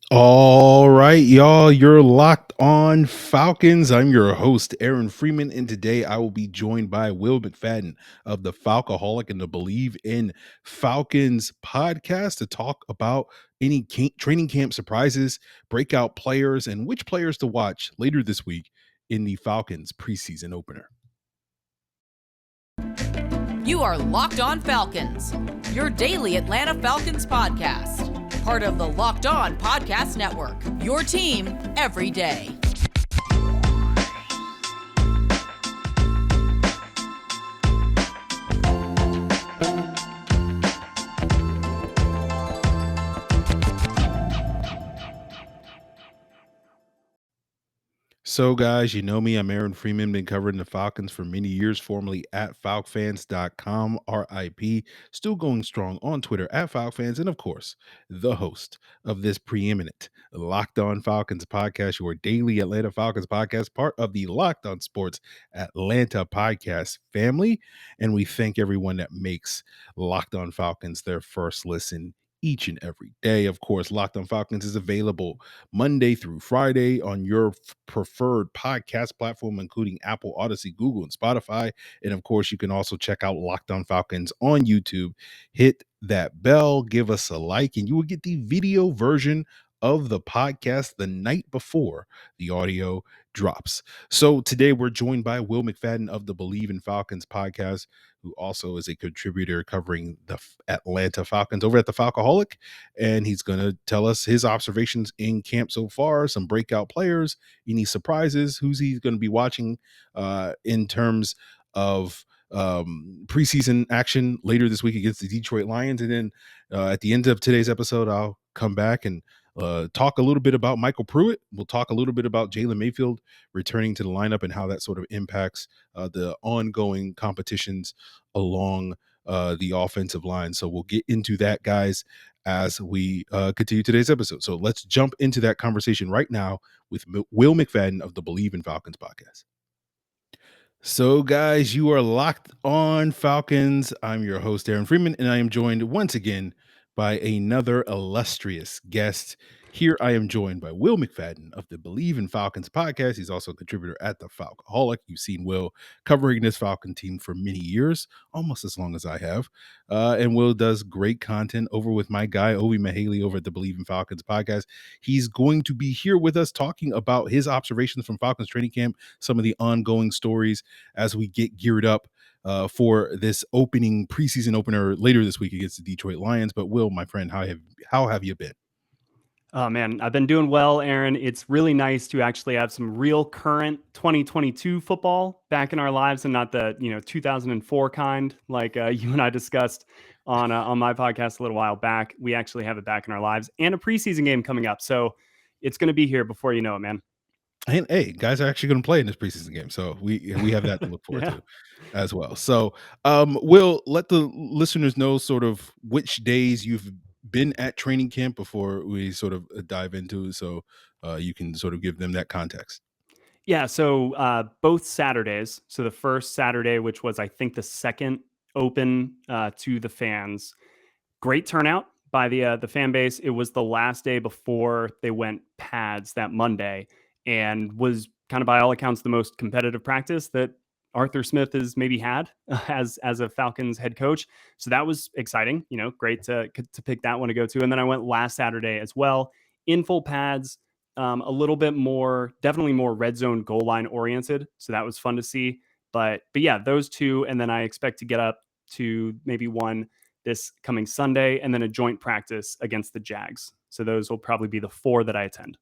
All right, y'all, you're locked on Falcons. I'm your host, Aaron Freeman, and today I will be joined by Will McFadden of the Falcoholic and the Bleav in Falcons podcast to talk about any training camp surprises, breakout players, and which players to watch later this week in the Falcons preseason opener. You are Locked On Falcons, your daily Atlanta Falcons podcast. Part of the Locked On Podcast Network, your team every day. So, guys, you know me. I'm Aaron Freeman, been covering the Falcons for many years, formerly at FalcFans.com, RIP. Still going strong on Twitter at FalcFans, and of course, the host of this preeminent Locked On Falcons podcast, your daily Atlanta Falcons podcast, part of the Locked On Sports Atlanta podcast family. And we thank everyone that makes Locked On Falcons their first listen each and every day. Of course, Locked On Falcons is available Monday through Friday on your preferred podcast platform, including Apple, Odyssey, Google, and Spotify. And of course, you can also check out Locked On Falcons on YouTube. Hit that bell, give us a like, and you will get the video version of the podcast the night before the audio drops. So today we're joined by Will McFadden of the Bleav in Falcons podcast, who also is a contributor covering the Atlanta Falcons over at the Falcoholic. And he's going to tell us his observations in camp so far, some breakout players, any surprises, who's he going to be watching in terms of preseason action later this week against the Detroit Lions. And then at the end of today's episode, I'll come back and talk a little bit about MyCole Pruitt. We'll talk a little bit about Jalen Mayfield returning to the lineup and how that sort of impacts the ongoing competitions along the offensive line. So we'll get into that, guys, as we continue today's episode. So let's jump into that conversation right now with Will McFadden of the Bleav in Falcons podcast. So, guys, you are locked on Falcons. I'm your host, Aaron Freeman, and I am joined once again by another illustrious guest. Here I am joined by Will McFadden of the Bleav in Falcons podcast. He's also a contributor at the Falcoholic. You've seen Will covering this Falcon team for many years, almost as long as I have. And Will does great content over with my guy, Ovi Mahaley, over at the Bleav in Falcons podcast. He's going to be here with us talking about his observations from Falcons training camp, some of the ongoing stories as we get geared up for this opening preseason opener later this week against the Detroit Lions. But Will, my friend, how have you been? Oh man, I've been doing well, Aaron. It's really nice to actually have some real current 2022 football back in our lives, and not the 2004 kind like you and I discussed on my podcast a little while back. We actually have it back in our lives, and a preseason game coming up, so it's going to be here before you know it, man. And hey, guys are actually going to play in this preseason game, so we have that to look forward Yeah. to as well. So, Will, let the listeners know sort of which days you've been at training camp before we sort of dive into it, so you can sort of give them that context. Yeah, so both Saturdays. So the first Saturday, which was I think the second open to the fans, great turnout by the fan base. It was the last day before they went pads that Monday, and was kind of by all accounts the most competitive practice that Arthur Smith has maybe had as a Falcons head coach. So that was exciting. Great to pick that one to go to. And then I went last Saturday as well in full pads. A little bit more, definitely more red zone goal line oriented. So that was fun to see. But yeah, those two, and then I expect to get up to maybe one this coming Sunday, and then a joint practice against the Jags. So those will probably be the 4 that I attend.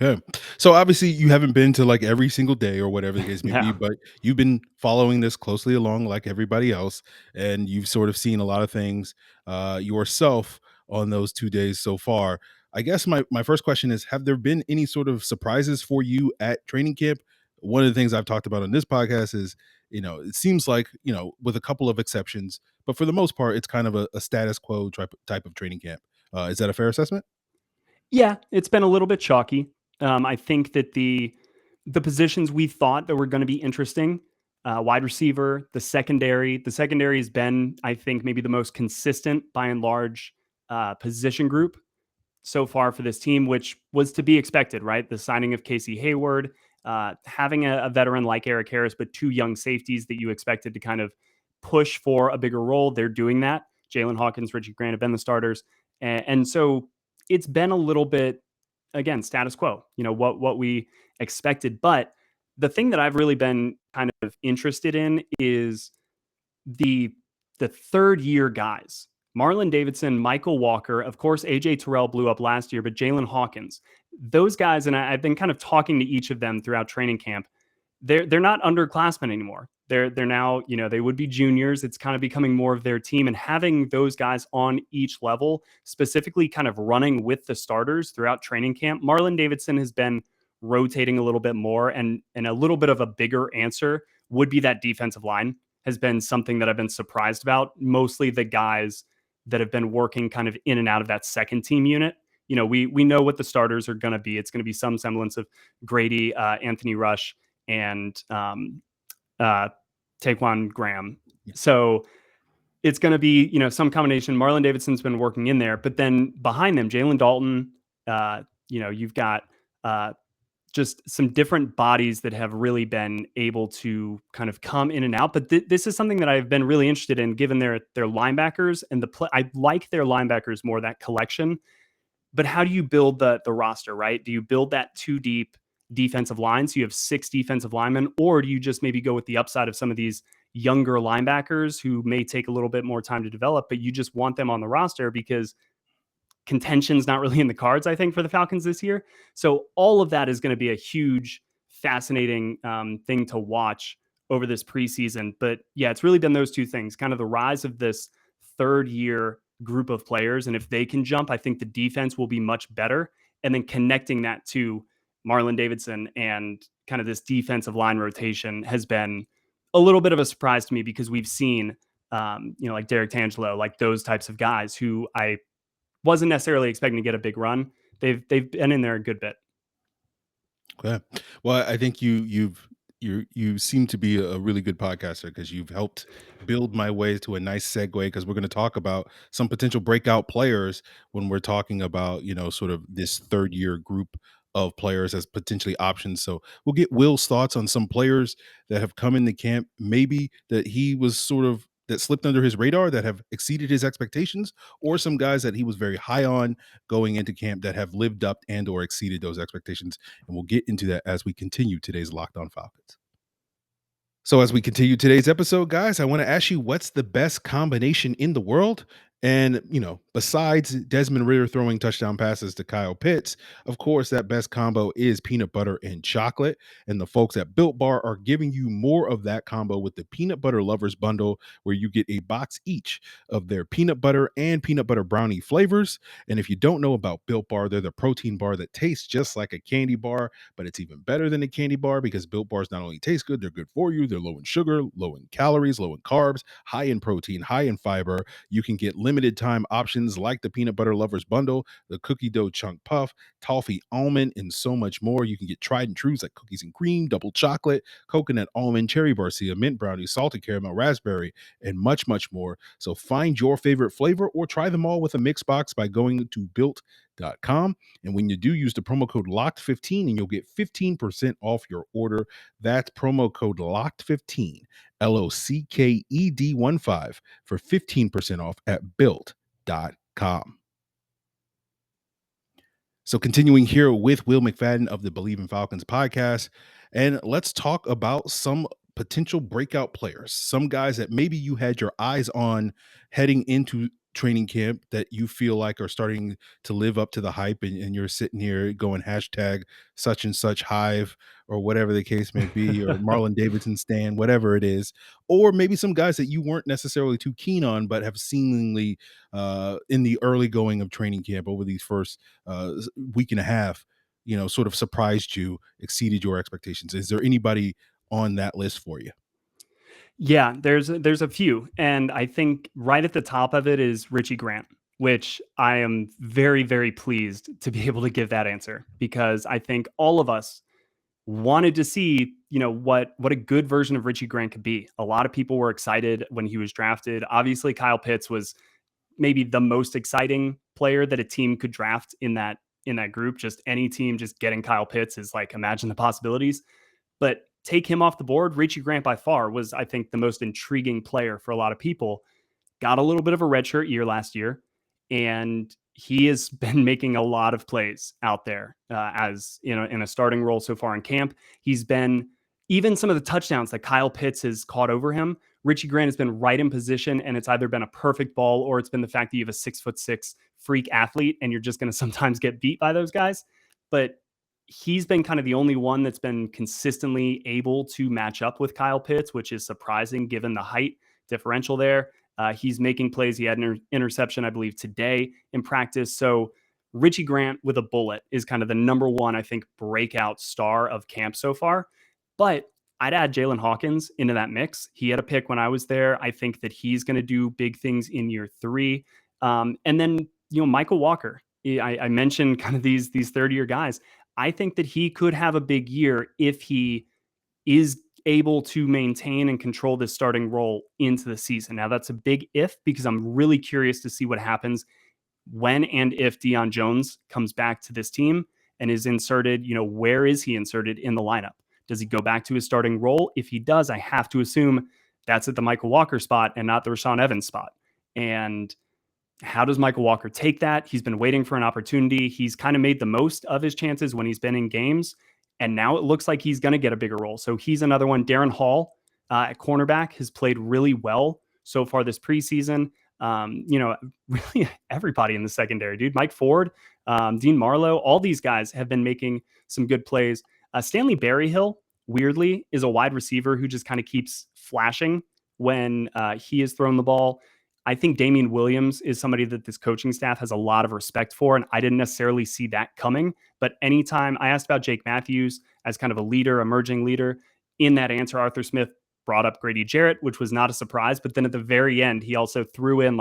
Okay. So obviously you haven't been to like every single day or whatever the case may be, Yeah. but you've been following this closely along like everybody else, and you've sort of seen a lot of things yourself on those 2 days so far. I guess my first question is, have there been any sort of surprises for you at training camp? One of the things I've talked about on this podcast is, it seems like, with a couple of exceptions, but for the most part, it's kind of a status quo type of training camp. Is that a fair assessment? Yeah, it's been a little bit chalky. I think that the positions we thought that were going to be interesting, wide receiver, the secondary has been, I think, maybe the most consistent by and large position group so far for this team, which was to be expected, right? The signing of Casey Hayward, having a veteran like Eric Harris, but 2 young safeties that you expected to kind of push for a bigger role. They're doing that. Jaylinn Hawkins, Richie Grant have been the starters. And so it's been a little bit, again, status quo, what we expected. But the thing that I've really been kind of interested in is the third year guys. Marlon Davidson, Mykal Walker, of course, AJ Terrell blew up last year, but Jaylinn Hawkins, those guys, and I've been kind of talking to each of them throughout training camp. They're not underclassmen anymore. They're now, they would be juniors. It's kind of becoming more of their team, and having those guys on each level, specifically kind of running with the starters throughout training camp. Marlon Davidson has been rotating a little bit more, and a little bit of a bigger answer would be that defensive line has been something that I've been surprised about. Mostly the guys that have been working kind of in and out of that second team unit. We know what the starters are going to be. It's going to be some semblance of Grady, Anthony Rush, and Taquan Graham. So it's going to be, some combination. Marlon Davidson's been working in there, but then behind them, Jalen Dalton, you've got just some different bodies that have really been able to kind of come in and out. But this is something that I've been really interested in, given their linebackers and I like their linebackers more, that collection. But how do you build the roster, right? Do you build that 2 deep defensive line, so you have 6 defensive linemen, or do you just maybe go with the upside of some of these younger linebackers who may take a little bit more time to develop, but you just want them on the roster because contention's not really in the cards, I think, for the Falcons this year. So all of that is going to be a huge, fascinating thing to watch over this preseason. But yeah, it's really been those 2 things, kind of the rise of this third year group of players. And if they can jump, I think the defense will be much better. And then connecting that to Marlon Davidson and kind of this defensive line rotation has been a little bit of a surprise to me, because we've seen, like Derek Tangelo, like those types of guys who I wasn't necessarily expecting to get a big run. They've been in there a good bit. Okay. Well, I think you seem to be a really good podcaster, because you've helped build my way to a nice segue, because we're going to talk about some potential breakout players when we're talking about, sort of this third year group of players as potentially options. So we'll get Will's thoughts on some players that have come in the camp, maybe that he was sort of that slipped under his radar, that have exceeded his expectations, or some guys that he was very high on going into camp that have lived up and or exceeded those expectations. And we'll get into that as we continue today's Locked On Falcons. So as we continue today's episode, guys, I want to ask you, what's the best combination in the world? And, besides Desmond Ridder throwing touchdown passes to Kyle Pitts, of course, that best combo is peanut butter and chocolate. And the folks at Built Bar are giving you more of that combo with the Peanut Butter Lovers Bundle, where you get a box each of their peanut butter and peanut butter brownie flavors. And if you don't know about Built Bar, they're the protein bar that tastes just like a candy bar, but it's even better than a candy bar, because Built Bars not only taste good, they're good for you. They're low in sugar, low in calories, low in carbs, high in protein, high in fiber. You can get limited time options like the Peanut Butter Lovers Bundle, the Cookie Dough Chunk Puff, Toffee Almond, and so much more. You can get tried and trues like cookies and cream, double chocolate, coconut almond, cherry barcia, mint brownie, salted caramel, raspberry, and much, much more. So find your favorite flavor or try them all with a mix box by going to built.com. And when you do, use the promo code LOCKED15 and you'll get 15% off your order. That's promo code LOCKED15, LOCKED15, for 15% off at built.com. So continuing here with Will McFadden of the Bleav in Falcons podcast, and let's talk about some potential breakout players, some guys that maybe you had your eyes on heading into training camp that you feel like are starting to live up to the hype, and you're sitting here going hashtag such and such hive, or whatever the case may be, or Marlon Davidson stan, whatever it is. Or maybe some guys that you weren't necessarily too keen on, but have seemingly in the early going of training camp over these first week and a half, sort of surprised you, exceeded your expectations. Is there anybody on that list for you? Yeah, there's a few. And I think right at the top of it is Richie Grant, which I am very, very pleased to be able to give that answer, because I think all of us wanted to see, what a good version of Richie Grant could be. A lot of people were excited when he was drafted. Obviously, Kyle Pitts was maybe the most exciting player that a team could draft in that group. Just any team just getting Kyle Pitts is like, imagine the possibilities. But take him off the board. Richie Grant by far was, I think, the most intriguing player for a lot of people. Got a little bit of a redshirt year last year, and he has been making a lot of plays out there as in a starting role so far in camp. He's been, even some of the touchdowns that Kyle Pitts has caught over him, Richie Grant has been right in position, and it's either been a perfect ball or it's been the fact that you have a 6'6" freak athlete and you're just going to sometimes get beat by those guys. But he's been kind of the only one that's been consistently able to match up with Kyle Pitts, which is surprising given the height differential there. He's making plays. He had an interception, I Bleav, today in practice. So Richie Grant with a bullet is kind of the number one, I think, breakout star of camp so far. But I'd add Jaylinn Hawkins into that mix. He had a pick when I was there. I think that he's going to do big things in year 3. And then, Mykal Walker. I mentioned kind of these third-year guys. I think that he could have a big year if he is able to maintain and control this starting role into the season. Now, that's a big if, because I'm really curious to see what happens when and if Deion Jones comes back to this team and is inserted. Where is he inserted in the lineup? Does he go back to his starting role? If he does, I have to assume that's at the Mykal Walker spot and not the Rashaan Evans spot. And how does Mykal Walker take that? He's been waiting for an opportunity. He's kind of made the most of his chances when he's been in games. And now it looks like he's going to get a bigger role. So he's another one. Darren Hall at cornerback has played really well so far this preseason. Really everybody in the secondary, dude. Mike Ford, Dean Marlowe, all these guys have been making some good plays. Stanley Berryhill, weirdly, is a wide receiver who just kind of keeps flashing when he is thrown the ball. I think Damien Williams is somebody that this coaching staff has a lot of respect for, and I didn't necessarily see that coming. But anytime I asked about Jake Matthews as kind of a leader, emerging leader, in that answer, Arthur Smith brought up Grady Jarrett, which was not a surprise. But then at the very end, he also threw in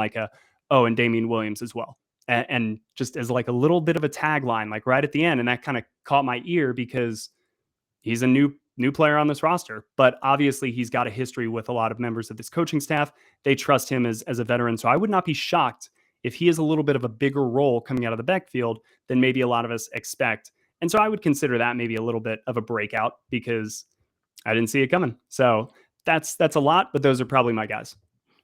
and Damien Williams as well. And just as like a little bit of a tagline, like right at the end. And that kind of caught my ear because he's a new player on this roster, but obviously he's got a history with a lot of members of this coaching staff. They trust him as a veteran. So I would not be shocked if he has a little bit of a bigger role coming out of the backfield than maybe a lot of us expect. And so I would consider that maybe a little bit of a breakout because I didn't see it coming. So that's a lot, but those are probably my guys.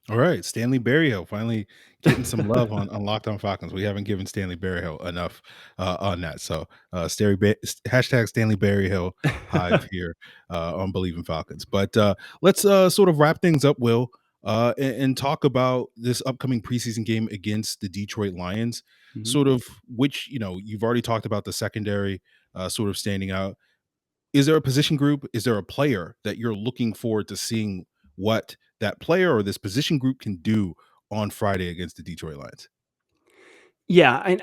All right, Stanley Berryhill finally getting some love on Locked On Falcons. We haven't given Stanley Berryhill enough on that. So hashtag Stanley Berryhill hive here on Bleav in Falcons. But let's sort of wrap things up, Will, and talk about this upcoming preseason game against the Detroit Lions. Mhm. Sort of which, you've already talked about the secondary sort of standing out. Is there a position group? Is there a player that you're looking forward to seeing what that player or this position group can do on Friday against the Detroit Lions? Yeah,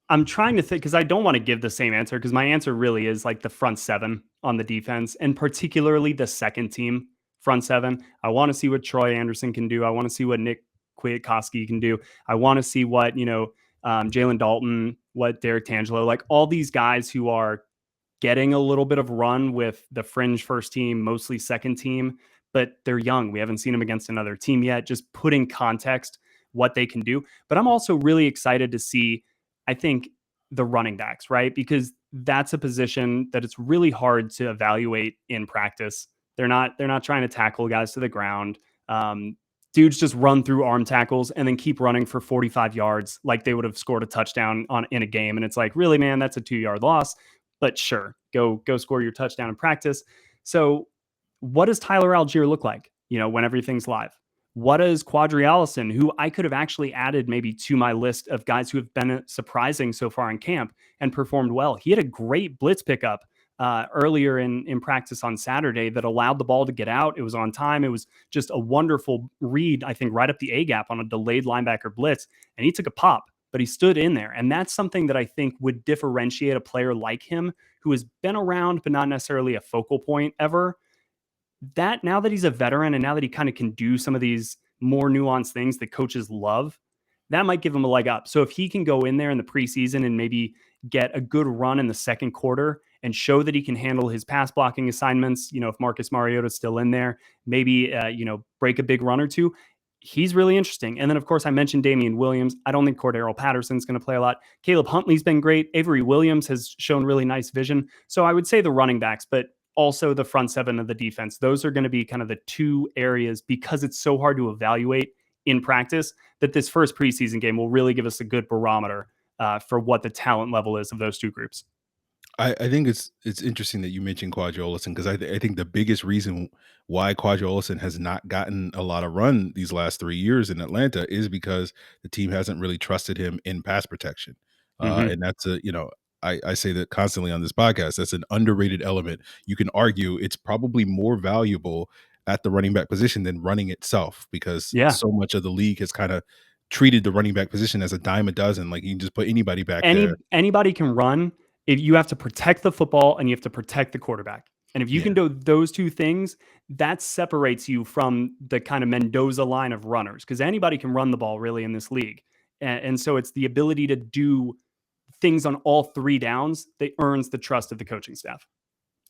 I'm trying to think because I don't want to give the same answer because my answer really is like the front seven on the defense and particularly the second team front seven. I want to see what Troy Anderson can do. I want to see what Nick Kwiatkowski can do. I want to see what, Jalen Dalton, what Derek Tangelo, like all these guys who are getting a little bit of run with the fringe first team, mostly second team, but they're young. We haven't seen them against another team yet. Just putting context what they can do. But I'm also really excited to see, I think, the running backs, right? Because that's a position that it's really hard to evaluate in practice. They're not trying to tackle guys to the ground. Dudes just run through arm tackles and then keep running for 45 yards like they would have scored a touchdown in a game. And it's like, really, man, that's a 2-yard loss. But sure, go score your touchdown in practice. So what does Tyler Algier look like, when everything's live? What does Qadree Ollison, who I could have actually added maybe to my list of guys who have been surprising so far in camp and performed well? He had a great blitz pickup earlier in practice on Saturday that allowed the ball to get out. It was on time. It was just a wonderful read, I think, right up the A-gap on a delayed linebacker blitz. And he took a pop, but he stood in there. And that's something that I think would differentiate a player like him who has been around, but not necessarily a focal point ever. That now that he's a veteran and now that he kind of can do some of these more nuanced things that coaches love, that might give him a leg up. So if he can go in there in the preseason and maybe get a good run in the second quarter and show that he can handle his pass blocking assignments, if Marcus Mariota's still in there, maybe, break a big run or two, he's really interesting. And then, of course, I mentioned Damien Williams. I don't think Cordero Patterson's going to play a lot. Caleb Huntley's been great. Avery Williams has shown really nice vision. So I would say the running backs, but also the front seven of the defense. Those are going to be kind of the two areas, because it's so hard to evaluate in practice, that this first preseason game will really give us a good barometer for what the talent level is of those two groups. I think it's interesting that you mentioned Qadree Ollison, because I think the biggest reason why Qadree Ollison has not gotten a lot of run these last 3 years in Atlanta is because the team hasn't really trusted him in pass protection, Mm-hmm. and that's I say that constantly on this podcast. That's an underrated element. You can argue it's probably more valuable at the running back position than running itself, because Yeah. so much of the league has kind of treated the running back position as a dime a dozen. Like, you can just put anybody back there. Anybody can run. If you have to protect the football and you have to protect the quarterback. And if you Yeah. can do those two things, that separates you from the kind of Mendoza line of runners, because anybody can run the ball really in this league. And so it's the ability to do things on all three downs that earns the trust of the coaching staff.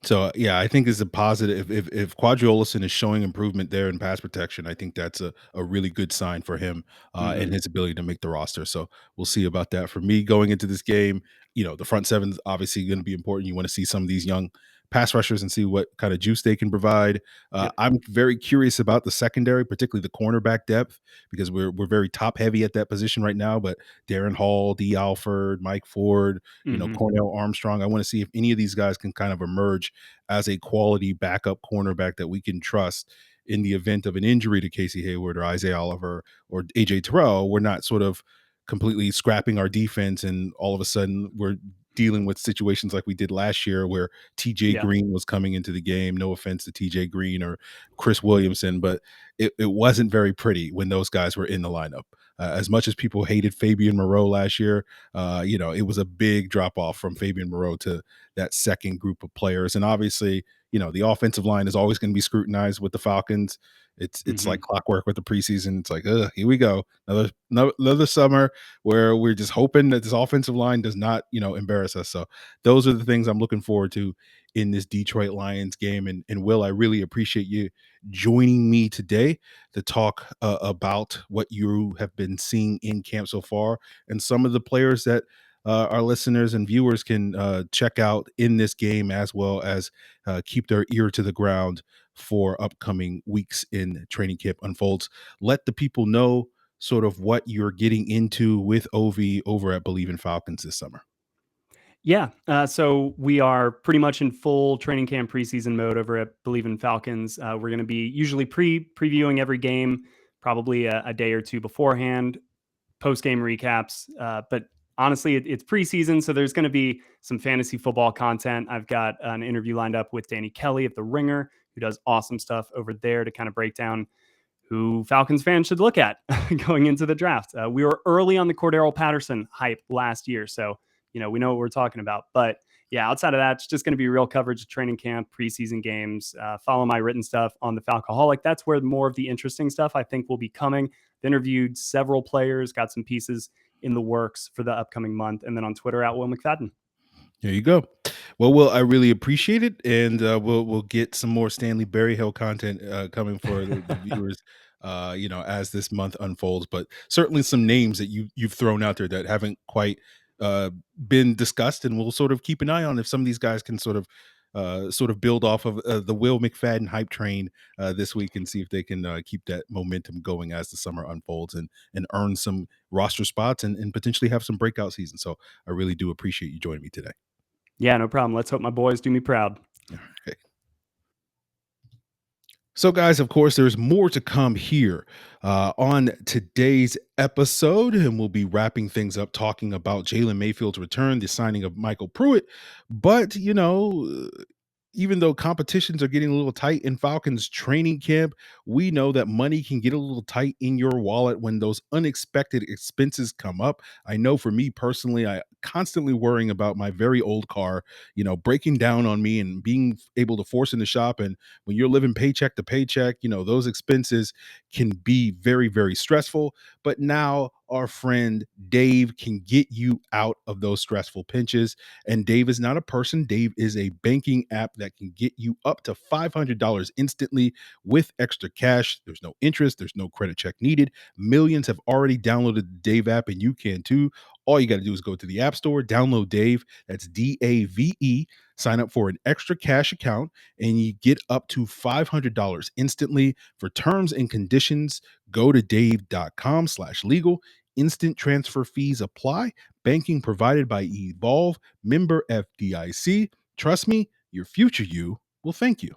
So, yeah, I think is a positive. If Qadree Ollison is showing improvement there in pass protection, I think that's a really good sign for him, and Mm-hmm. his ability to make the roster. So we'll see about that. For me, going into this game, the front seven's obviously going to be important. You want to see some of these young pass rushers and see what kind of juice they can provide. Yep. I'm very curious about the secondary, particularly the cornerback depth, because we're very top heavy at that position right now. But Darren Hall, D. Alford, Mike Ford, Mm-hmm. Cornell Armstrong. I want to see if any of these guys can kind of emerge as a quality backup cornerback that we can trust in the event of an injury to Casey Hayward or Isaiah Oliver or AJ Terrell. We're not sort of completely scrapping our defense and all of a sudden we're dealing with situations like we did last year where TJ Yeah. Green was coming into the game. No offense to TJ Green or Chris Williamson, but it wasn't very pretty when those guys were in the lineup. As much as people hated Fabian Moreau last year, it was a big drop off from Fabian Moreau to that second group of players. And obviously, the offensive line is always going to be scrutinized with the Falcons. It's Mm-hmm. like clockwork with the preseason. It's like, here we go, another summer where we're just hoping that this offensive line does not, embarrass us. So those are the things I'm looking forward to in this Detroit Lions game. And Will, I really appreciate you joining me today to talk about what you have been seeing in camp so far and some of the players that our listeners and viewers can check out in this game, as well as keep their ear to the ground for upcoming weeks in training camp unfolds. Let the people know sort of what you're getting into with OV over at Bleav in Falcons this summer. Yeah. So we are pretty much in full training camp preseason mode over at Bleav in Falcons. We're going to be usually previewing every game, probably a day or two beforehand, post game recaps. But honestly, it's preseason, so there's going to be some fantasy football content. I've got an interview lined up with Danny Kelly of The Ringer, who does awesome stuff over there to kind of break down who Falcons fans should look at going into the draft. We were early on the Cordero Patterson hype last year, so we know what we're talking about. But yeah, outside of that, it's just going to be real coverage of training camp, preseason games. Follow my written stuff on the Falcoholic. That's where more of the interesting stuff I think will be coming. I've interviewed several players, got some pieces in the works for the upcoming month, and then on Twitter at Will McFadden. There you go. Well, Will, I really appreciate it, and we'll get some more Stanley Berryhill content coming for the viewers, as this month unfolds. But certainly some names that you've thrown out there that haven't quite been discussed, and we'll sort of keep an eye on if some of these guys can sort of build off of the Will McFadden hype train this week, and see if they can keep that momentum going as the summer unfolds and earn some roster spots and potentially have some breakout season. So I really do appreciate you joining me today. Yeah, no problem. Let's hope my boys do me proud. Okay. So, guys, of course, there's more to come here on today's episode, and we'll be wrapping things up talking about Jalen Mayfield's return, the signing of MyCole Pruitt. But, even though competitions are getting a little tight in Falcons training camp, we know that money can get a little tight in your wallet when those unexpected expenses come up. I know for me personally, I constantly worrying about my very old car, breaking down on me and being able to force in the shop. And when you're living paycheck to paycheck, those expenses can be very, very stressful. But now our friend Dave can get you out of those stressful pinches. And Dave is not a person. Dave is a banking app that can get you up to $500 instantly with extra cash. There's no interest, there's no credit check needed. Millions have already downloaded the Dave app, and you can too. All you got to do is go to the App Store, download Dave. That's DAVE. Sign up for an extra cash account, and you get up to $500 instantly. For terms and conditions, go to dave.com/legal. Instant transfer fees apply. Banking provided by Evolve, member FDIC. Trust me, your future you will thank you.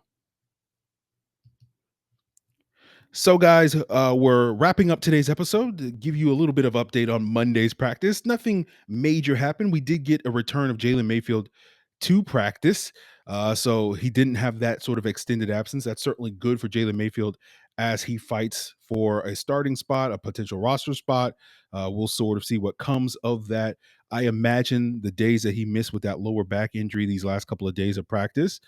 So, guys, we're wrapping up today's episode to give you a little bit of update on Monday's practice. Nothing major happened. We did get a return of Jalen Mayfield to practice. So he didn't have that sort of extended absence. That's certainly good for Jalen Mayfield as he fights for a starting spot, a potential roster spot. We'll sort of see what comes of that. I imagine the days that he missed with that lower back injury, these last couple of days of practice,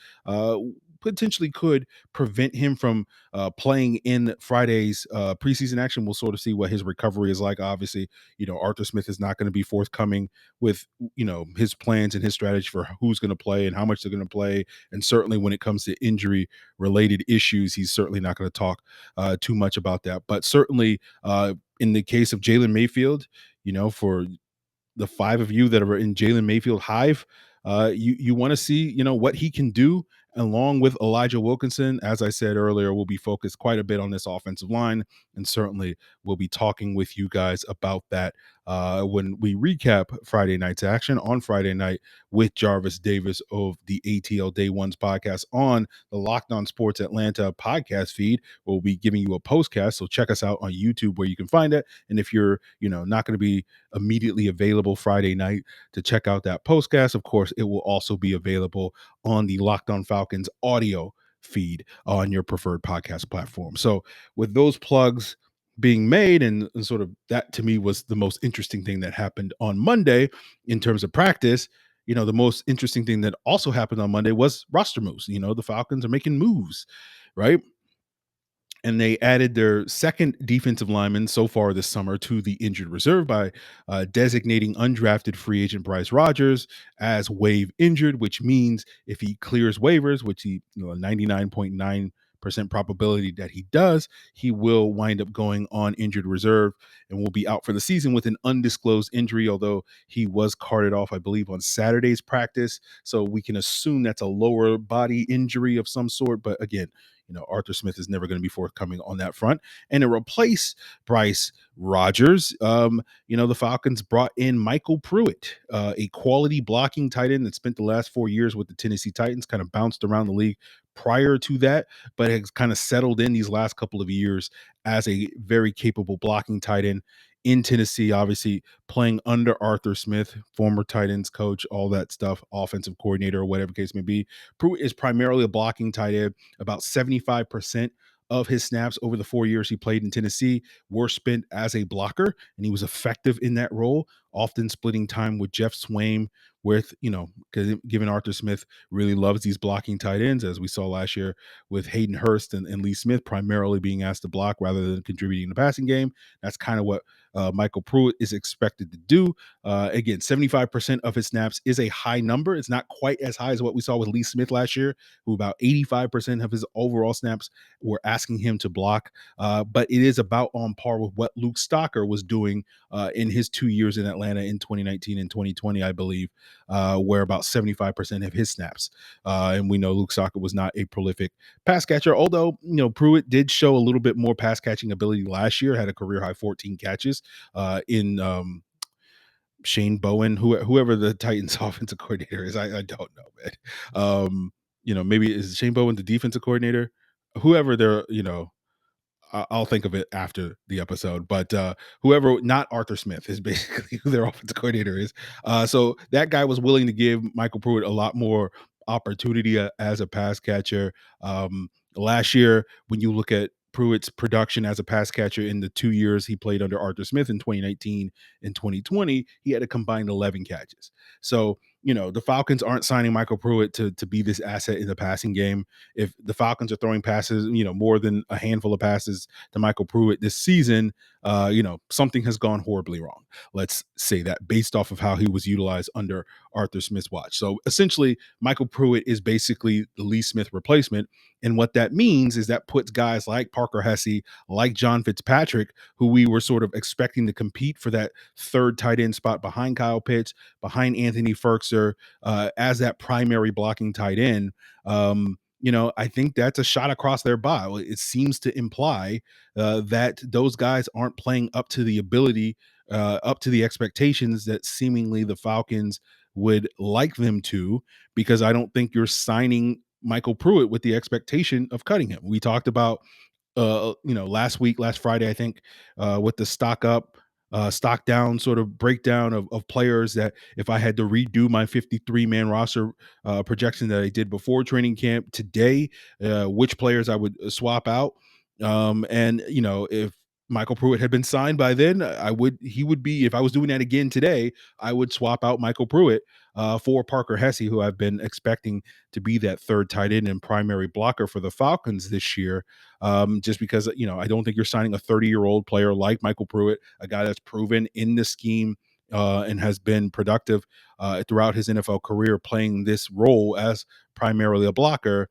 potentially could prevent him from playing in Friday's preseason action. We'll sort of see what his recovery is like. Obviously, Arthur Smith is not going to be forthcoming with, his plans and his strategy for who's going to play and how much they're going to play. And certainly when it comes to injury related issues, he's certainly not going to talk too much about that. But certainly in the case of Jalen Mayfield, for the five of you that are in Jalen Mayfield hive, you want to see, what he can do along with Elijah Wilkinson. As I said earlier, we'll be focused quite a bit on this offensive line, and certainly we'll be talking with you guys about that when we recap Friday night's action on Friday night with Jarvis Davis of the ATL Day Ones podcast on the Locked On Sports Atlanta podcast feed. We'll be giving you a postcast, so check us out on YouTube where you can find it. And if you're, not going to be immediately available Friday night to check out that postcast, of course, it will also be available on the Locked On Falcons audio feed on your preferred podcast platform. So with those plugs being made, and sort of that to me was the most interesting thing that happened on Monday in terms of practice. The most interesting thing that also happened on Monday was roster moves. The Falcons are making moves, right? And they added their second defensive lineman so far this summer to the injured reserve by designating undrafted free agent Bryce Rogers as waive injured, which means if he clears waivers, which he, 99.9% probability that he does, he will wind up going on injured reserve and will be out for the season with an undisclosed injury, although he was carted off, I Bleav, on Saturday's practice. So we can assume that's a lower body injury of some sort. But again, Arthur Smith is never going to be forthcoming on that front. And to replace Bryce Rogers, the Falcons brought in MyCole Pruitt, a quality blocking tight end that spent the last 4 years with the Tennessee Titans, kind of bounced around the league prior to that, but has kind of settled in these last couple of years as a very capable blocking tight end in Tennessee, obviously playing under Arthur Smith, former tight ends coach, all that stuff, offensive coordinator, or whatever case may be. Pruitt is primarily a blocking tight end. About 75% of his snaps over the 4 years he played in Tennessee were spent as a blocker, and he was effective in that role, often splitting time with Jeff Swaim, with, given Arthur Smith really loves these blocking tight ends, as we saw last year with Hayden Hurst and Lee Smith primarily being asked to block rather than contributing in the passing game. That's kind of what MyCole Pruitt is expected to do. Again, 75% of his snaps is a high number. It's not quite as high as what we saw with Lee Smith last year, who about 85% of his overall snaps were asking him to block. But it is about on par with what Luke Stocker was doing in his 2 years in Atlanta in 2019 and 2020, I Bleav, where about 75% of his snaps. And we know Luke Stocker was not a prolific pass catcher, although, Pruitt did show a little bit more pass catching ability last year, had a career high 14 catches in Shane Bowen, whoever the Titans offensive coordinator is. I don't know, man. Maybe is Shane Bowen the defensive coordinator? Whoever they're, I'll think of it after the episode, but whoever, not Arthur Smith, is basically who their offensive coordinator is. So that guy was willing to give MyCole Pruitt a lot more opportunity as a pass catcher. Last year, when you look at Pruitt's production as a pass catcher in the 2 years he played under Arthur Smith in 2019 and 2020, he had a combined 11 catches. So, the Falcons aren't signing Mykal Pruitt to be this asset in the passing game. If the Falcons are throwing passes, more than a handful of passes to Mykal Pruitt this season, something has gone horribly wrong. Let's say that, based off of how he was utilized under Arthur Smith's watch. So essentially, Mykal Pruitt is basically the Lee Smith replacement. And what that means is that puts guys like Parker Hesse, like John FitzPatrick, who we were sort of expecting to compete for that third tight end spot behind Kyle Pitts, behind Anthony Ferkser, as that primary blocking tight end. I think that's a shot across their bow. It seems to imply that those guys aren't playing up to the ability, up to the expectations that seemingly the Falcons would like them to, because I don't think you're signing Mykal Pruitt with the expectation of cutting him. We talked about last Friday, I think, with the stock up, stock down sort of breakdown of players, that if I had to redo my 53-man roster projection that I did before training camp today, which players I would swap out. And if Mykal Pruitt had been signed by then, he would be, if I was doing that again today, I would swap out Mykal Pruitt for Parker Hesse, who I've been expecting to be that third tight end and primary blocker for the Falcons this year. Just because, I don't think you're signing a 30-year-old player like Mykal Pruitt, a guy that's proven in the scheme and has been productive throughout his NFL career, playing this role as primarily a blocker,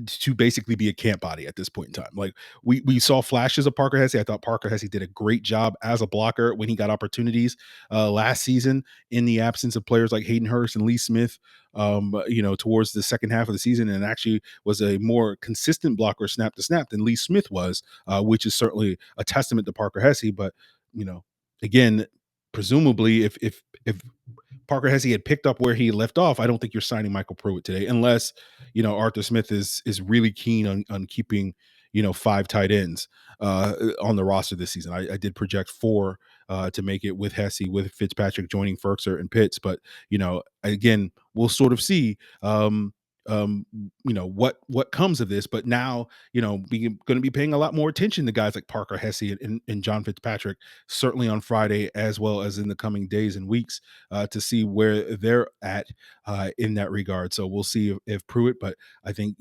to basically be a camp body at this point in time. Like, we saw flashes of Parker Hesse. I thought Parker Hesse did a great job as a blocker when he got opportunities last season, in the absence of players like Hayden Hurst and Lee Smith, towards the second half of the season, and actually was a more consistent blocker snap to snap than Lee Smith was, which is certainly a testament to Parker Hesse. But, again, presumably, if Parker Hesse had picked up where he left off, I don't think you're signing Mykal Pruitt today, unless Arthur Smith is really keen on keeping 5 tight ends on the roster this season. I did project 4 to make it, with Hesse, with FitzPatrick joining Ferkser and Pitts, but again, we'll sort of see what comes of this. But now, we're going to be paying a lot more attention to guys like Parker Hesse and John FitzPatrick, certainly on Friday, as well as in the coming days and weeks, to see where they're at in that regard. So we'll see if Pruitt, but I think,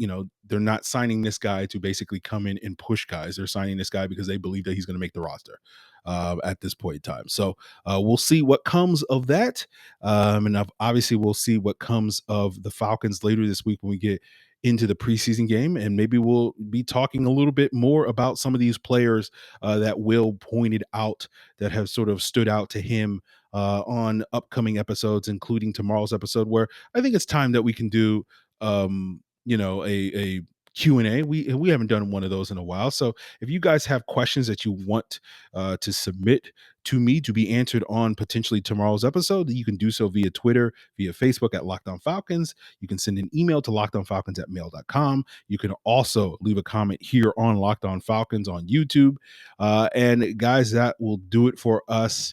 they're not signing this guy to basically come in and push guys. They're signing this guy because they believe that he's going to make the roster at this point in time. So we'll see what comes of that. And obviously we'll see what comes of the Falcons later this week when we get into the preseason game, and maybe we'll be talking a little bit more about some of these players that Will pointed out that have sort of stood out to him on upcoming episodes, including tomorrow's episode, where I think it's time that we can do a Q&A. We haven't done one of those in a while. So if you guys have questions that you want to submit to me to be answered on potentially tomorrow's episode, you can do so via Twitter, via Facebook at Locked On Falcons. You can send an email to lockedonfalcons@mail.com. You can also leave a comment here on Locked On Falcons on YouTube. And guys, that will do it for us.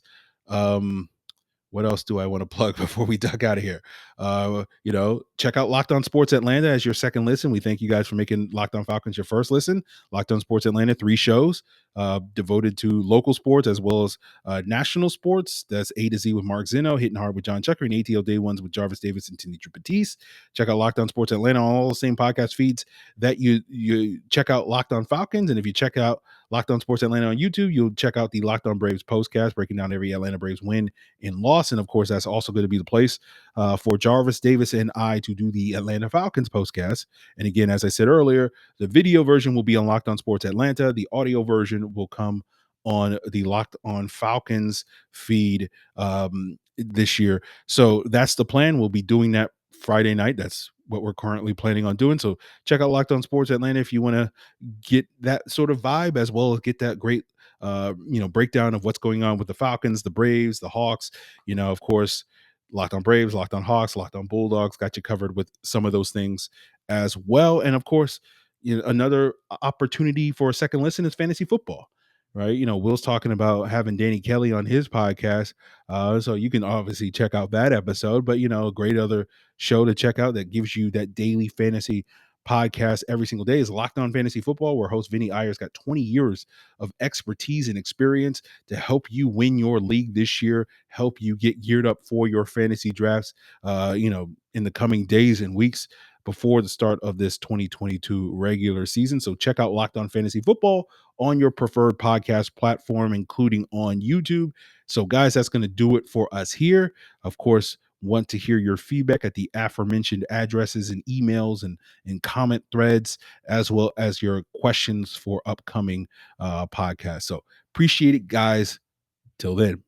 What else do I want to plug before we duck out of here? Check out Locked On Sports Atlanta as your second listen. We thank you guys for making Locked On Falcons your first listen. Locked On Sports Atlanta, 3 shows devoted to local sports as well as national sports. That's A to Z with Mark Zeno, Hitting Hard with John Chucker, and ATL Day Ones with Jarvis Davis and Tenitra Batiste. Check out Locked On Sports Atlanta on all the same podcast feeds that you check out Locked On Falcons. And if you check out Locked On Sports Atlanta on YouTube, you'll check out the Locked On Braves postcast, breaking down every Atlanta Braves win and loss. And of course, that's also going to be the place for Jarvis Davis and I to do the Atlanta Falcons postcast. And again, as I said earlier, the video version will be on Locked On Sports Atlanta. The audio version will come on the Locked On Falcons feed this year. So that's the plan. We'll be doing that Friday night. That's what we're currently planning on doing. So check out Locked On Sports Atlanta if you want to get that sort of vibe, as well as get that great breakdown of what's going on with the Falcons, the Braves, the Hawks. Of course, Locked On Braves, Locked On Hawks, Locked On Bulldogs, got you covered with some of those things as well. And of course, another opportunity for a second listen is fantasy football, right? Will's talking about having Danny Kelly on his podcast. So you can obviously check out that episode, but a great other show to check out that gives you that daily fantasy podcast every single day is Locked On Fantasy Football, where host Vinny Iyer's got 20 years of expertise and experience to help you win your league this year, help you get geared up for your fantasy drafts, in the coming days and weeks before the start of this 2022 regular season. So check out Locked On Fantasy Football on your preferred podcast platform, including on YouTube. So guys, that's going to do it for us here. Of course, want to hear your feedback at the aforementioned addresses and emails and comment threads, as well as your questions for upcoming podcasts. So appreciate it, guys. Till then.